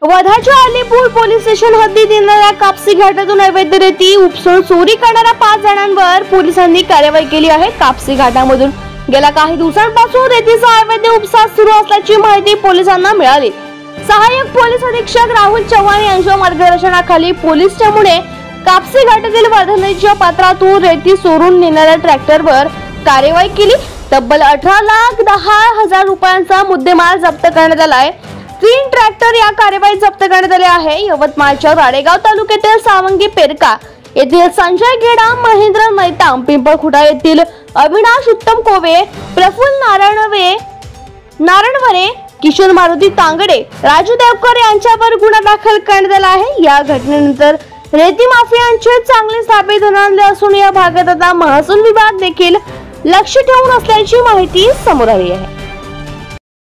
वर्धाच्या Alipur police station हद्दीत येणाऱ्या कापसी घाटातून अवैध रेती उपसून चोरी करणाऱ्या 5 जणांवर पोलिसांनी कारवाई केली आहे। कापसी घाटामधून गेल्या काही दिवसांपासून रेतीचा अवैध उपसा सुरू असल्याची माहिती पोलिसांना मिळाली। सहाय्यक पोलीस अधीक्षक राहुल चव्हाण यांच्या मार्गदर्शनाखाली पोलीस चमूने कापसी घाटातील वर्धा नदीच्या पात्रातून रेती चोरून नेणाऱ्या ट्रॅक्टरवर कारवाई केली। तब्बल 18,10,000 रुपयांचा मुद्देमाल जप्त करण्यात आला आहे। 3 ट्रॅक्टर या कारवाईत जप्त करण्यात आले आहे। यवतमाळच्या राळेगाव तालुक्यातील सावंगी पेरका येथील संजय गेडा, महेंद्र मैताम, पिंपळखुटा येथील अविनाश उत्तम कोवे, प्रफुल्ल नारणवरे, किशोर मारुती तांगडे, राजू देवकर यांच्यावर गुन्हा दाखल करण्यात आला आहे। या घटनेनंतर रेती माफियांचे चांगले सापे धरून आणले असून या भागात आता महसूल विभाग देखील लक्ष ठेवून असल्याची माहिती समोर आली आहे।